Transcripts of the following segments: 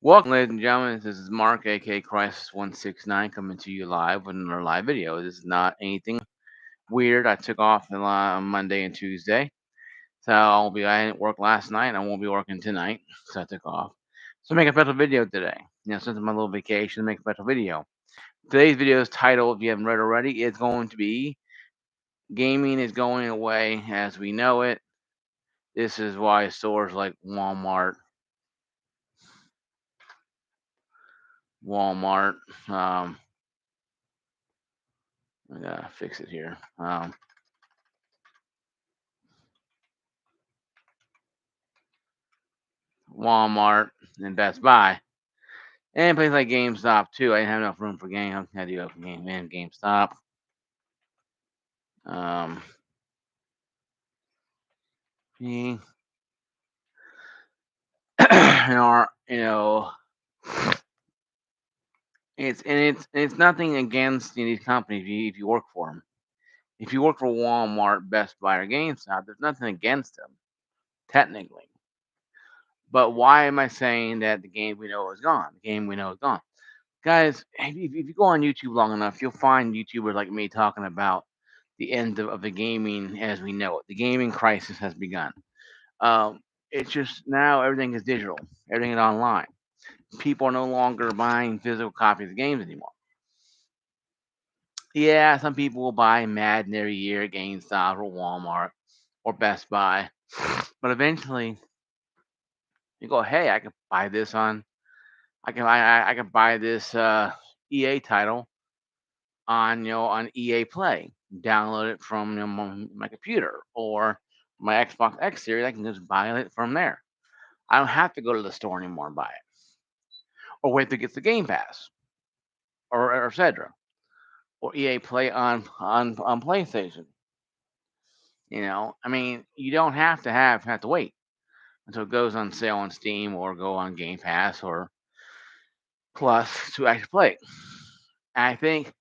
Welcome, ladies and gentlemen. This is Mark, aka Crisis169, coming to you live with another live video. This is not anything weird. I took off on Monday and Tuesday, so I didn't work last night. I won't be working tonight, so I took off. So make a special video today. Since it's my little vacation, make a special video. Today's video's title, if you haven't read already, is going to be "Gaming is Going Away as We Know It." This is why stores like Walmart. I gotta fix it here. Walmart and Best Buy, and places like GameStop too. I didn't have enough room for game. I had to go for game and GameStop. Um, you know, it's nothing against these companies if you work for them. If you work for Walmart, Best Buy, or GameStop, there's nothing against them technically. But why am I saying that the game we know is gone? The game we know is gone, guys. If you go on YouTube long enough, you'll find YouTubers like me talking about the end of the gaming as we know it. The gaming crisis has begun. It's just now everything is digital, everything is online. People are no longer buying physical copies of games anymore. Yeah, some people will buy Madden every year at GameStop or Walmart or Best Buy, but eventually you go, hey, I can buy this on, I can buy this EA title on on EA Play. Download it from my computer or my Xbox X series. I can just buy it from there. I don't have to go to the store anymore and buy it, or wait to get the Game Pass, or etc. Or EA Play on PlayStation. I mean, you don't have to wait until it goes on sale on Steam or go on Game Pass or Plus to actually play it. And I think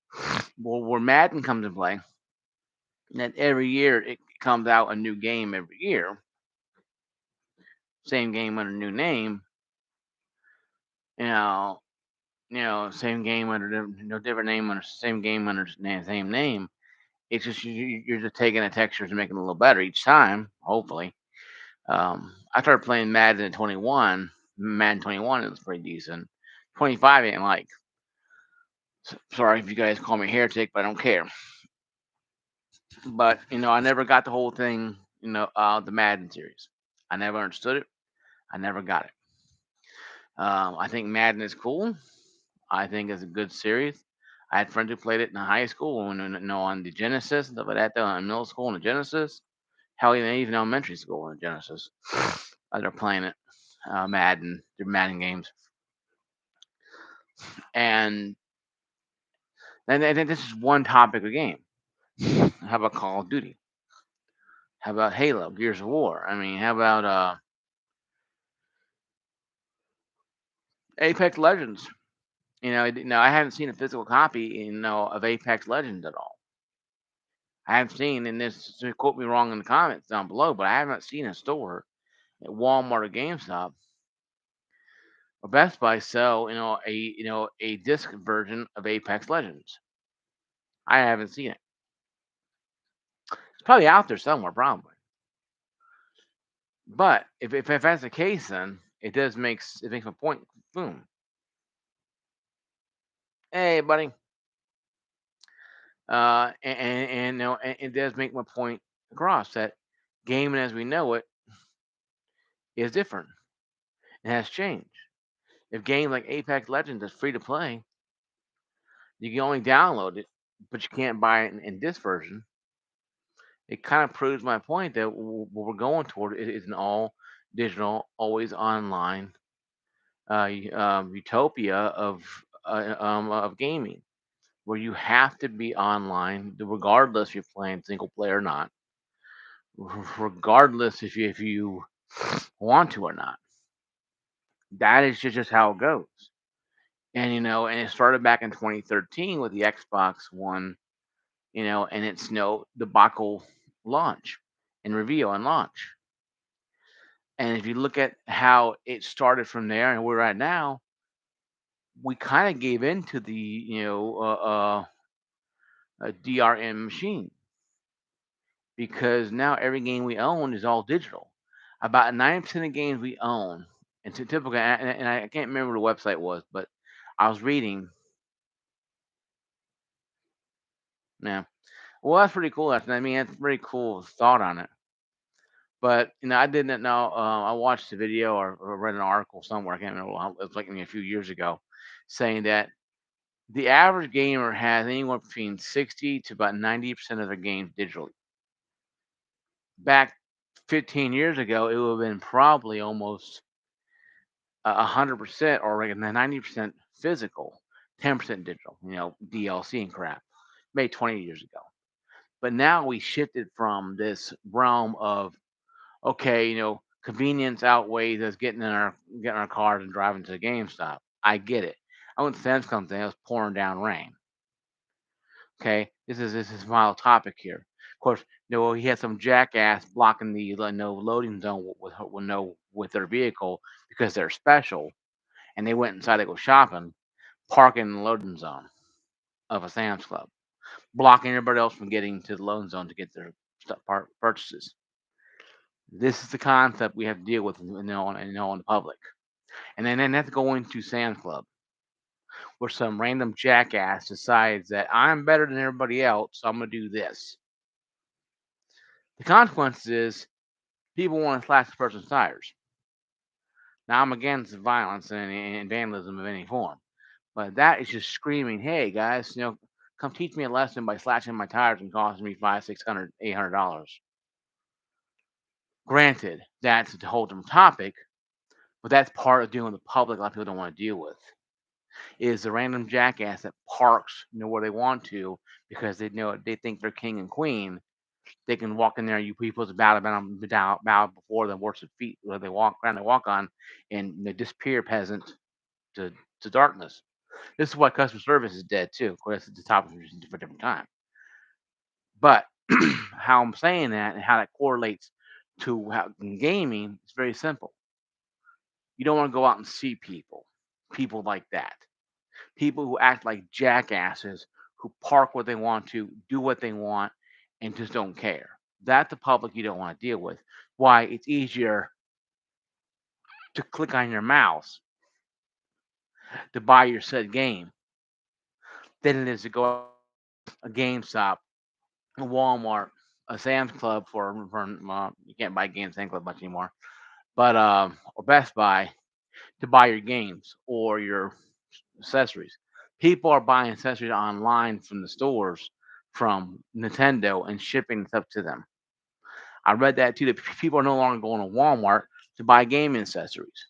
where Madden comes into play, that every year it comes out a new game every year, same game under a new name. You know, same game under different name under same game under same name. It's just you're just taking the textures and making it a little better each time, hopefully. I started playing Madden at 21. Madden 21 it was pretty decent. 25 ain't like. Sorry if you guys call me heretic, but I don't care. But I never got the whole thing. The Madden series. I never understood it. I never got it. I think Madden is cool. I think it's a good series. I had friends who played it in high school and on the Genesis and stuff like that. Though in middle school in the Genesis, hell, even elementary school in the Genesis, they're playing it. Madden, they're Madden games, and then this is one topic of game. How about Call of Duty? How about Halo, Gears of War? I mean, how about Apex Legends? No, I haven't seen a physical copy, of Apex Legends at all. I have seen, and this so quote me wrong in the comments down below, but I haven't seen a store at Walmart or GameStop or Best Buy sell, a disc version of Apex Legends. I haven't seen it. It's probably out there somewhere, probably. But if that's the case, then it makes a point. Boom. Hey, buddy. And it does make my point across that gaming as we know it is different. It has changed. If games like Apex Legends is free to play, you can only download it, but you can't buy it in this version. It kind of proves my point that what we're going toward is an all digital, always online utopia of gaming, where you have to be online, regardless if you're playing single player or not, regardless if you want to or not. That is just how it goes. And it started back in 2013 with the Xbox One, and its debacle launch and reveal and launch. And if you look at how it started from there and where we're at now, we kind of gave in to the DRM machine because now every game we own is all digital. About 90% of games we own, and typically, and I can't remember what the website was, but I was reading. Yeah, well, that's pretty cool. I mean, that's pretty cool thought on it. But I didn't know. I watched a video or read an article somewhere. I can't remember. It was like maybe a few years ago, saying that the average gamer has anywhere between 60 to about 90% of their games digitally. Back 15 years ago, it would have been probably almost 100% or like 90% physical, 10% digital. DLC and crap. Maybe 20 years ago. But now we shifted from this realm of okay, convenience outweighs us getting our cars and driving to the GameStop. I get it. I went to Sam's Club today. It was pouring down rain. Okay, this is my topic here. Of course, he had some jackass blocking the no loading zone with their vehicle because they're special, and they went inside to go shopping, parking in the loading zone of a Sam's Club, blocking everybody else from getting to the loading zone to get their stuff purchases. This is the concept we have to deal with, in the public. And then that's going to Sam's Club, where some random jackass decides that I'm better than everybody else, so I'm gonna do this. The consequence is people want to slash the person's tires. Now I'm against violence and vandalism of any form, but that is just screaming, "Hey guys, come teach me a lesson by slashing my tires and costing me five, 600, $800." Granted, that's a whole different topic, but that's part of dealing with the public. A lot of people don't want to deal with is the random jackass that parks where they want to because they think they're king and queen. They can walk in there. You people bow before the worship feet where they walk on, and they disappear peasant to to darkness. This is why customer service is dead too. Of course, it's the topic for a different time. But how I'm saying that and how that correlates to how in gaming, it's very simple. You don't want to go out and see people like that. People who act like jackasses, who park where they want to, do what they want, and just don't care. That's the public you don't want to deal with. Why it's easier to click on your mouse to buy your said game than it is to go a GameStop, a Walmart, a Sam's Club for you can't buy games at Sam's Club much anymore, but or Best Buy to buy your games or your accessories. People are buying accessories online from the stores from Nintendo and shipping stuff to them. I read that too. That people are no longer going to Walmart to buy gaming accessories.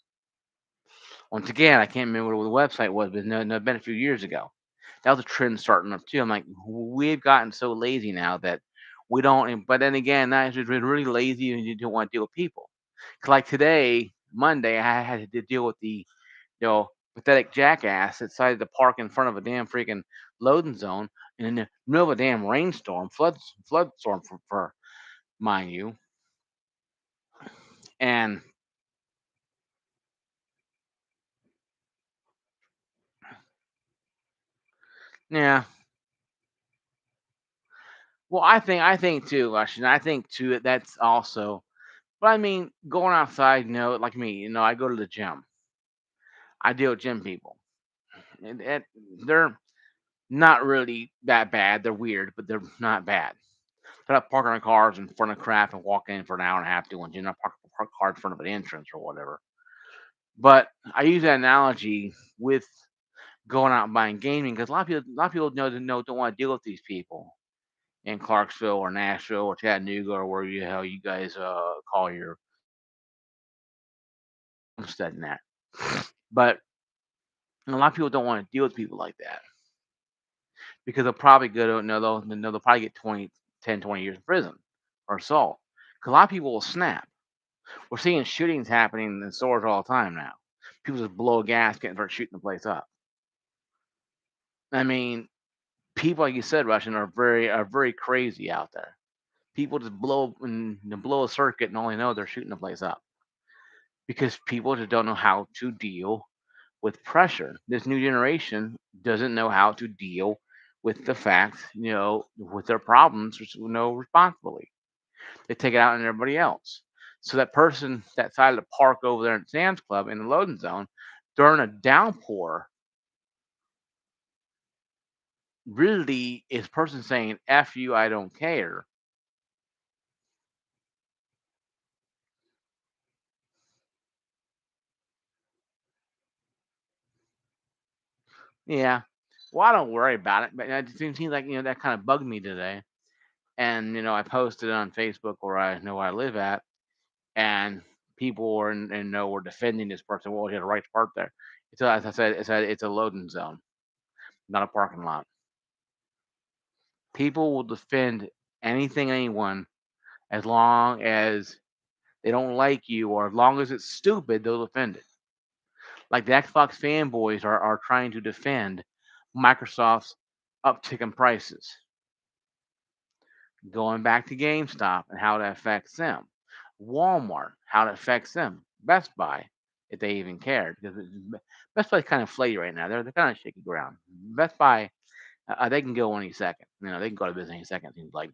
Once again, I can't remember what the website was, but no, it's been a few years ago. That was a trend starting up too. I'm like, we've gotten so lazy now that we don't. But then again, now it's just really lazy and you don't want to deal with people. 'Cause like today, Monday, I had to deal with the pathetic jackass that decided to park in front of a damn freaking loading zone in the middle of a damn rainstorm, flood storm for mind you. And yeah, well, I think too, Russian. I think too that's also. But I mean, going outside, like me, I go to the gym. I deal with gym people, and they're not really that bad. They're weird, but they're not bad. They're not parking their cars in front of crap and walking in for an hour and a half doing, park car in front of an entrance or whatever. But I use that analogy with going out and buying gaming because a lot of people don't want to deal with these people in Clarksville or Nashville or Chattanooga or where you hell you guys call your homestead and that. But a lot of people don't want to deal with people like that because they'll probably go to they'll probably get 20 years in prison or assault. Because a lot of people will snap. We're seeing shootings happening in stores all the time now. People just blow a gasket and start shooting the place up. I mean, people like you said, Russian are very crazy out there. People just blow a circuit and only know they're shooting the place up because people just don't know how to deal with pressure. This new generation doesn't know how to deal with the fact, with their problems, responsibly. They take it out on everybody else. So that person that decided to park over there at Sam's Club in the loading zone during a downpour really is person saying "F you, I don't care." Yeah. Well, I don't worry about it, but it seems like that kind of bugged me today. And I posted it on Facebook where I know where I live at, and people were defending this person. Well, he had a right to park there. As I said, it's a loading zone, not a parking lot. People will defend anything, anyone, as long as they don't like you, or as long as it's stupid, they'll defend it. Like the Xbox fanboys are trying to defend Microsoft's uptick in prices, going back to GameStop and how that affects them, Walmart, how it affects them, Best Buy, if they even cared, because Best Buy's kind of flaky right now. They're kind of shaky ground. Best Buy, they can go any second. They can go to business any second. Seems like,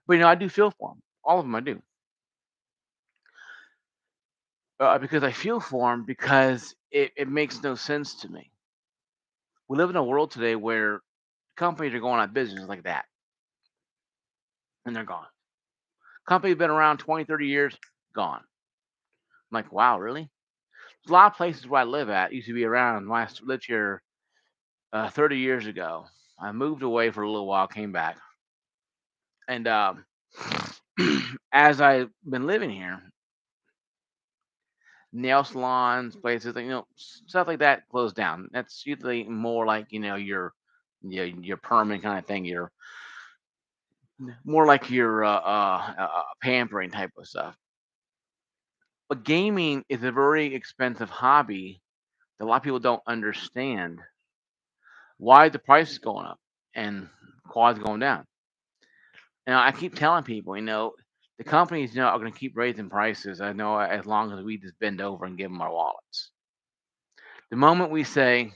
but I do feel for them. All of them, I do, because I feel for them because it makes no sense to me. We live in a world today where companies are going out of business like that, and they're gone. Company's been around 20, 30 years, gone. I'm like, wow, really? There's a lot of places where I live at used to be around when I lived here 30 years ago. I moved away for a little while, came back, and as I've been living here, nail salons, places like stuff like that closed down. That's usually more like your permanent kind of thing. Your more like your pampering type of stuff. But gaming is a very expensive hobby that a lot of people don't understand why the price is going up and quality going down. And I keep telling people, the companies are going to keep raising prices. I know as long as we just bend over and give them our wallets. The moment we say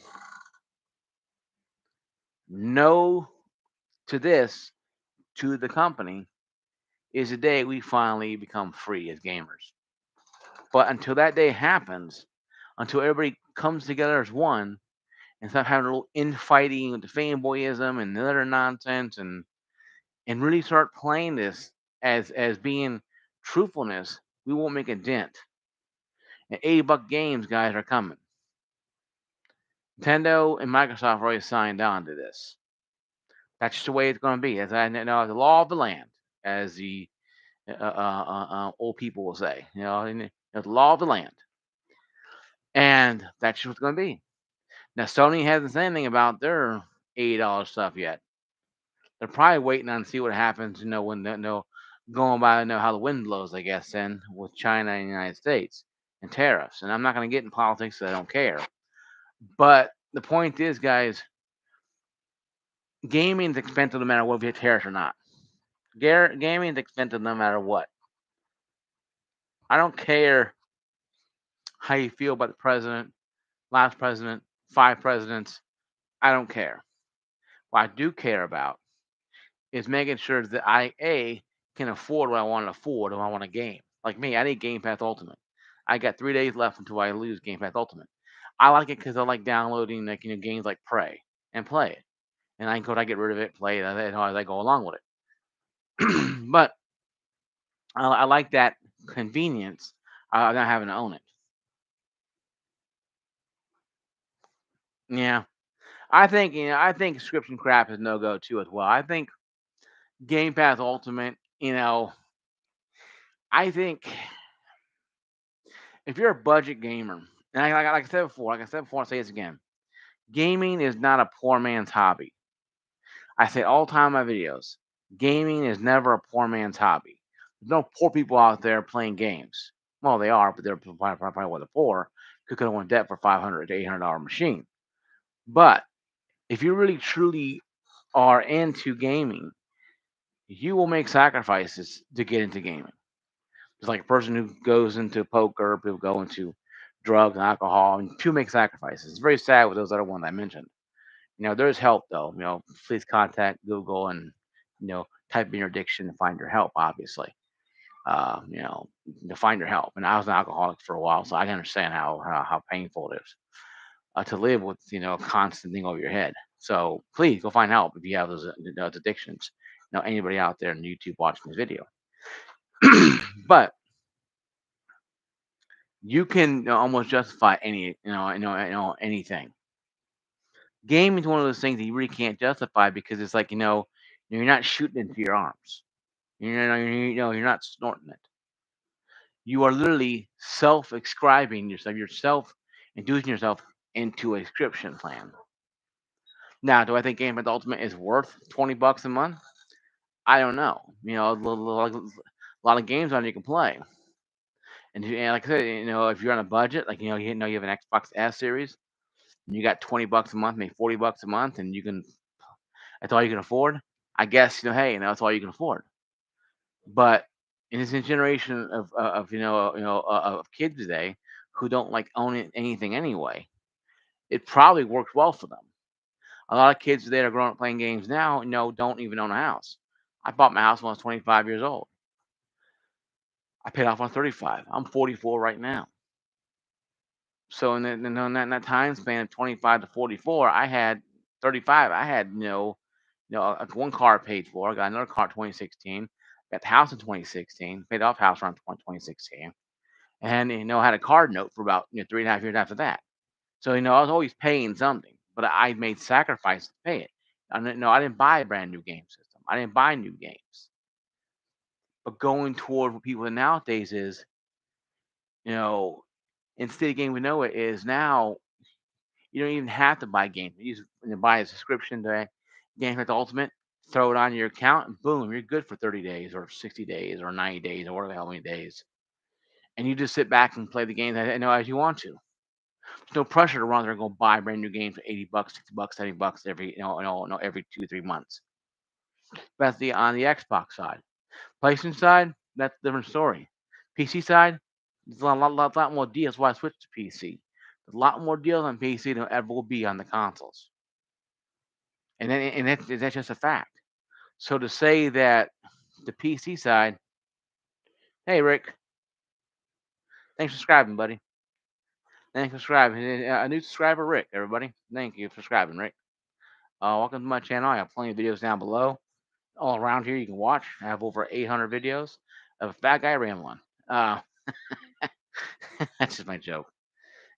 no to this to the company is the day we finally become free as gamers. But until that day happens, until everybody comes together as one and stop having a little infighting with the fanboyism and the other nonsense, and really start playing this as being truthfulness, we won't make a dent. And $80 games, guys, are coming. Nintendo and Microsoft already signed on to this. That's just the way it's going to be. As I know, the law of the land, as the old people will say. The law of the land, and that's just what's going to be. Now, Sony hasn't said anything about their $80 stuff yet. They're probably waiting on to see what happens. When they know going by how the wind blows. I guess then with China and the United States and tariffs. And I'm not going to get in politics. So I don't care. But the point is, guys, gaming's expensive no matter what if you have tariffs or not. Gaming's expensive no matter what. I don't care how you feel about the president, last president, 5 presidents. I don't care. What I do care about is making sure that I can afford what I want to afford if I want a game. Like me, I need Game Pass Ultimate. I got 3 days left until I lose Game Pass Ultimate. I like it because I like downloading games like Prey and play it, and I get rid of it, play it as I go along with it. But I like that convenience of not having to own it. Yeah, I think subscription crap is no go too as well. I think Game Pass Ultimate. I think if you're a budget gamer, and like I said before, I'll say this again: gaming is not a poor man's hobby. I say all the time in my videos, gaming is never a poor man's hobby. There's no poor people out there playing games. Well, they are, but they're probably one of the poor who could have went debt for $500 to $800 machine. But if you really truly are into gaming, you will make sacrifices to get into gaming. It's like a person who goes into poker, people go into drugs and alcohol, and people make sacrifices. It's very sad with those other ones I mentioned. There's help though. Please contact Google and type in your addiction and find your help. Obviously, uh, you know, to find your help. And I was an alcoholic for a while, so I can understand how painful it is to live with a constant thing over your head. So please go find help if you have those addictions. Anybody out there on YouTube watching this video, but you can almost justify anything. Gaming is one of those things that you really can't justify because it's like you're not shooting into your arms. You're not snorting it. You are literally self-ascribing yourself inducing yourself into a subscription plan. Now, do I think Game of Ultimate is worth $20 a month? I don't know. A lot of games on it you can play, and like I said, if you're on a budget, like you have an Xbox S series, and you got $20 a month, maybe $40 a month, and that's all you can afford. I guess hey, that's all you can afford. But in this generation of kids today who don't like owning anything anyway, it probably works well for them. A lot of kids that are growing up playing games now, don't even own a house. I bought my house when I was 25 years old. I paid off when I was 35. I'm 44 right now. So in that time span of 25 to 44, I had 35. I had one car paid for. I got another car in 2016. Got the house in 2016. Paid off house around 2016. And I had a card note for about 3.5 years after that. So I was always paying something, but I made sacrifices to pay it. I didn't buy a brand new game system. I didn't buy new games. But going toward what people nowadays is, you know, instead of Game We Know It is now you don't even have to buy games. You just buy a subscription to Game the Ultimate, throw it on your account, and boom, you're good for 30 days or 60 days or 90 days or whatever the hell many days. And you just sit back and play the games as you want to. There's no pressure to run there and go buy a brand new game for $80, $60, $70 every every 2 3 months. That's on the Xbox side. PlayStation side, that's a different story. PC side, there's a lot more deals. That's why I switched to PC. There's a lot more deals on PC than ever will be on the consoles, and that's just a fact. So to say that the PC side, hey Rick, thanks for subscribing, buddy. Thanks for subscribing. A new subscriber, Rick. Everybody, thank you for subscribing, Rick. Welcome to my channel. I have plenty of videos down below. All around here you can watch. I have over 800 videos of a fat guy rambling. Uh, that's just my joke.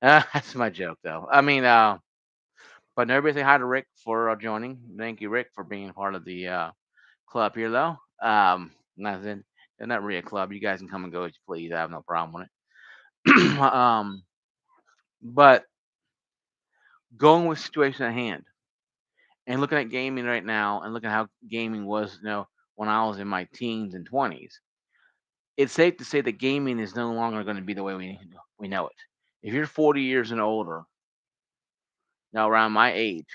That's my joke, though. I mean, but everybody say hi to Rick for joining. Thank you, Rick, for being part of the club here, though. Nothing. They're not really a club. You guys can come and go as you please. I have no problem with it. But going with the situation at hand and looking at gaming right now and looking at how gaming was, when I was in my teens and 20s, it's safe to say that gaming is no longer going to be the way we know it. If you're 40 years and older, now around my age,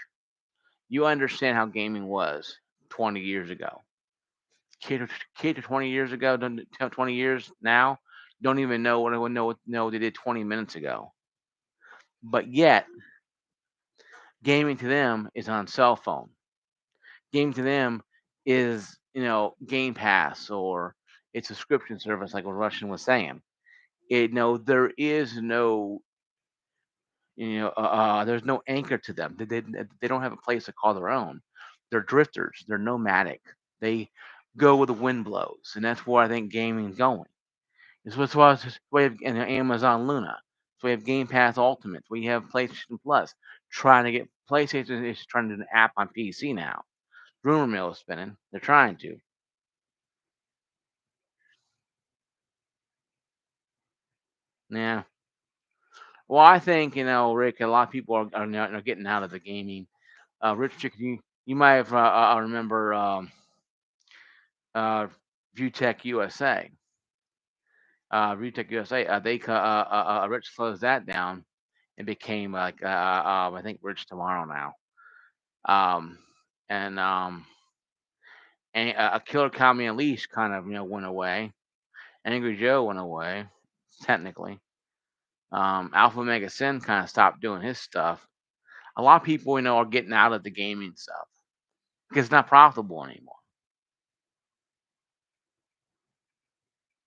you understand how gaming was 20 years ago. Kid, kid 20 years ago, 20 years now, don't even know what I would know they did 20 minutes ago. But yet, gaming to them is on cell phone. Gaming to them is Game Pass or a subscription service, like what Russian was saying. There is no there's no anchor to them. They don't have a place to call their own. They're drifters. They're nomadic. They go where the wind blows, and that's where I think gaming's going. It's why it's just we have Amazon Luna. So we have Game Pass Ultimate. We have PlayStation Plus. Trying to get PlayStation is trying to do an app on PC now. Rumor mill is spinning. They're trying to. Yeah. Well, I think Rick. A lot of people are getting out of the gaming. Rich Chicken, you might have remember uh, ViewTech USA. ViewTech USA. Rich closed that down and became like I think Rich Tomorrow now. Um, and a Killer Commie Unleashed kind of went away. Angry Joe went away technically. Alpha Mega Sin kind of stopped doing his stuff. A lot of people, are getting out of the gaming stuff because it's not profitable anymore.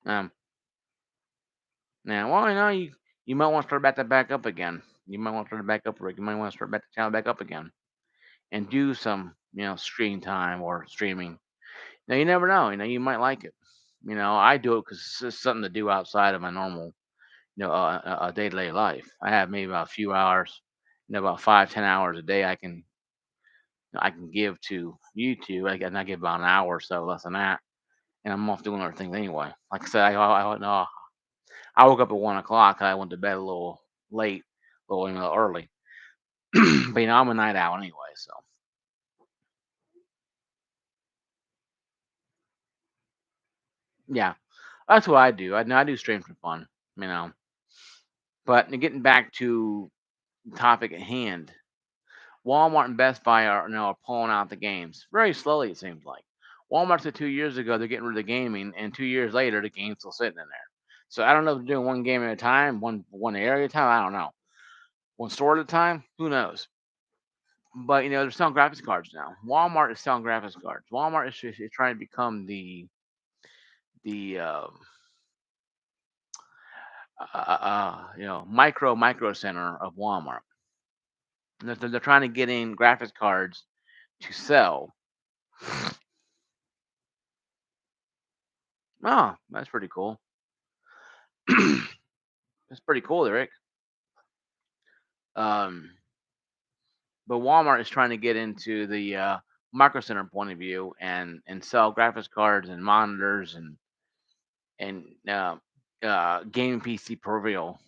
Um, Now, well, you might want to start back up again. You might want to start back up, Rick. You might want to start back the channel back up again and do some, screen time or streaming. Now, you never know. You might like it. I do it because it's just something to do outside of my normal, day-to-day life. I have maybe about a few hours, about 5, 10 hours a day. I can give to YouTube. And I give about an hour or so, less than that, and I'm off doing other things anyway. Like I said, I no, I woke up at 1 o'clock. I went to bed a little late, early. But I'm a night owl anyway, so yeah, that's what I do. I do stream for fun, you know. But getting back to the topic at hand, Walmart and Best Buy are now pulling out the games very slowly. It seems like Walmart said 2 years ago they're getting rid of the gaming, and 2 years later the game's still sitting in there. So I don't know if they're doing one game at a time, one area at a time. I don't know. One store at a time. Who knows? But they're selling graphics cards now. Walmart is selling graphics cards. Walmart is trying to become the micro center of Walmart. And they're trying to get in graphics cards to sell. Oh, that's pretty cool. That's pretty cool, Eric. Um, but Walmart is trying to get into the micro center point of view and sell graphics cards and monitors and gaming PC peripheral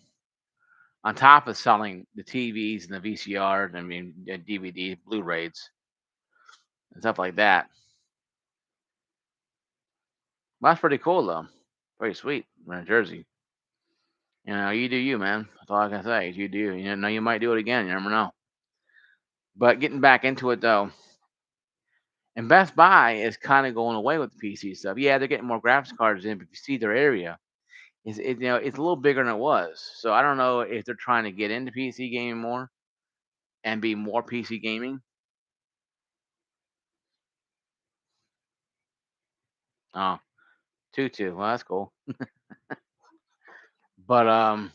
on top of selling the TVs and the VCRs, I mean, DVDs, Blu-rays, and stuff like that. Well, that's pretty cool, though. Pretty sweet. We're in Jersey. You do you, man. That's all I can say. Is you do you. You might do it again. You never know. But getting back into it, though, and Best Buy is kind of going away with the PC stuff. Yeah, they're getting more graphics cards in, but if you see their area, it's a little bigger than it was. So I don't know if they're trying to get into PC gaming more and be more PC gaming. Oh, two. Well, that's cool. But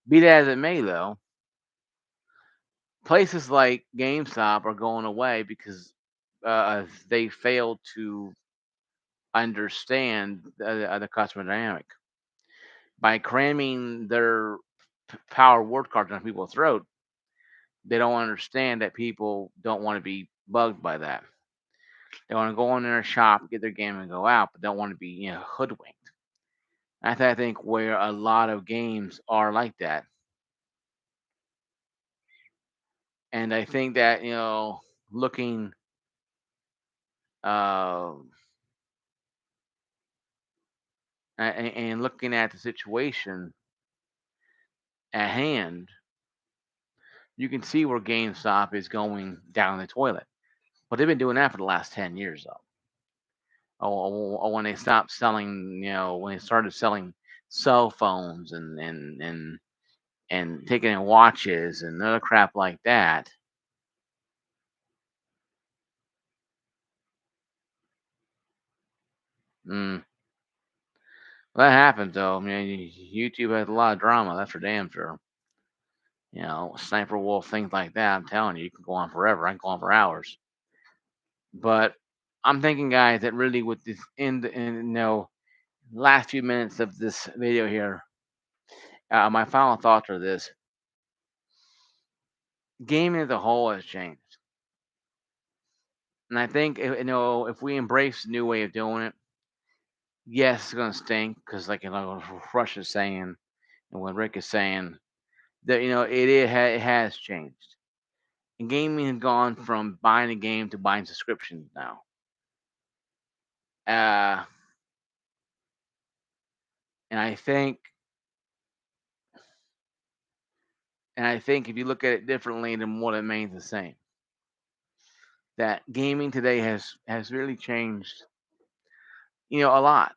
be that as it may, though, places like GameStop are going away because they failed to understand the customer dynamic by cramming their power word cards on people's throat. They don't understand that people don't want to be bugged by that. They want to go in their shop, get their game, and go out, but don't want to be hoodwinked. I think where a lot of games are like that, and I think that looking uh, and looking at the situation at hand, you can see where GameStop is going down the toilet. But they've been doing that for the last 10 years, though. When they stopped selling, when they started selling cell phones and taking in watches and other crap like that. Mm, that happens, though. I mean, YouTube has a lot of drama. That's for damn sure. Sniper Wolf, things like that. I'm telling you, you can go on forever. I can go on for hours. But I'm thinking, guys, that really with this last few minutes of this video here, my final thoughts are this: gaming as a whole has changed, and I think if we embrace the new way of doing it, yes, it's gonna stink because like Rush is saying, and what Rick is saying, that it has changed, and gaming has gone from buying a game to buying subscriptions now. Uh, and I think if you look at it differently than what it means the same, that gaming today has really changed, a lot.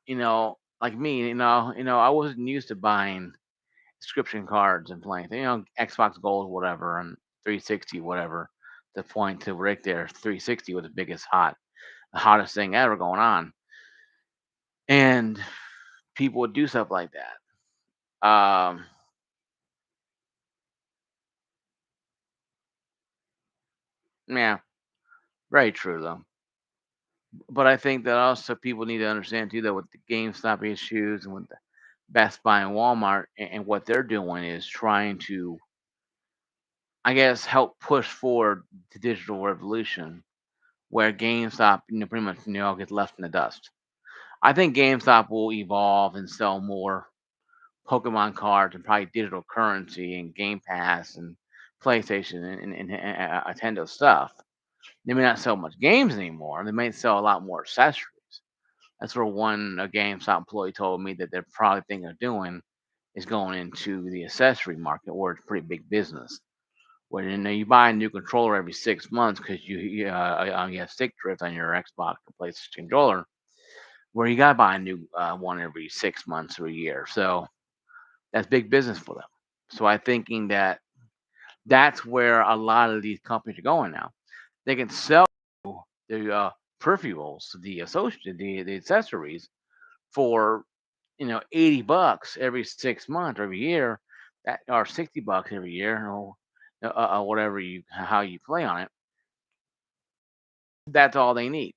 Like me, I wasn't used to buying subscription cards and playing, Xbox Gold, whatever, and 360, whatever. To point to Rick there, 360 was the biggest the hottest thing ever going on, and people would do stuff like that. Yeah, very true though. But I think that also people need to understand too that with the GameStop issues and with the Best Buy and Walmart and what they're doing is trying to, I guess, help push forward the digital revolution where GameStop, pretty much, gets left in the dust. I think GameStop will evolve and sell more Pokemon cards and probably digital currency and Game Pass and PlayStation and Nintendo stuff. They may not sell much games anymore. They may sell a lot more accessories. That's where one a GameStop employee told me that they're probably thinking of doing is going into the accessory market where it's pretty big business. Where you buy a new controller every 6 months because you have stick drift on your Xbox or PlayStation controller, where you gotta buy a new one every 6 months or a year. So that's big business for them. So I'm thinking that that's where a lot of these companies are going now. They can sell the peripherals, the accessories for $80 every 6 months or every year, that or $60 every year, or whatever you how you play on it. That's all they need.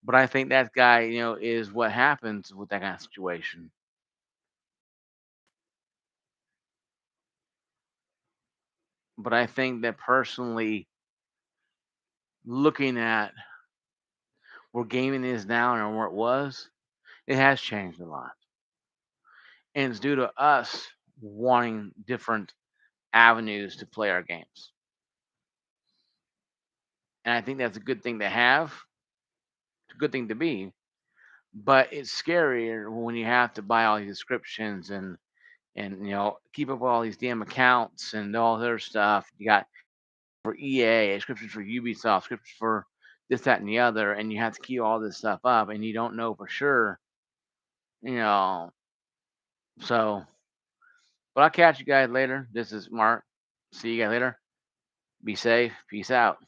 But I think that guy, is what happens with that kind of situation. But I think that personally, looking at where gaming is now and where it was, it has changed a lot. And it's due to us wanting different avenues to play our games. And I think that's a good thing to have, it's a good thing to be. But it's scarier when you have to buy all these subscriptions and keep up with all these damn accounts and all their stuff. You got for EA, subscriptions for Ubisoft, subscriptions for this, that, and the other, and you have to keep all this stuff up, and you don't know for sure, you know. So, but I'll catch you guys later. This is Mark. See you guys later. Be safe. Peace out.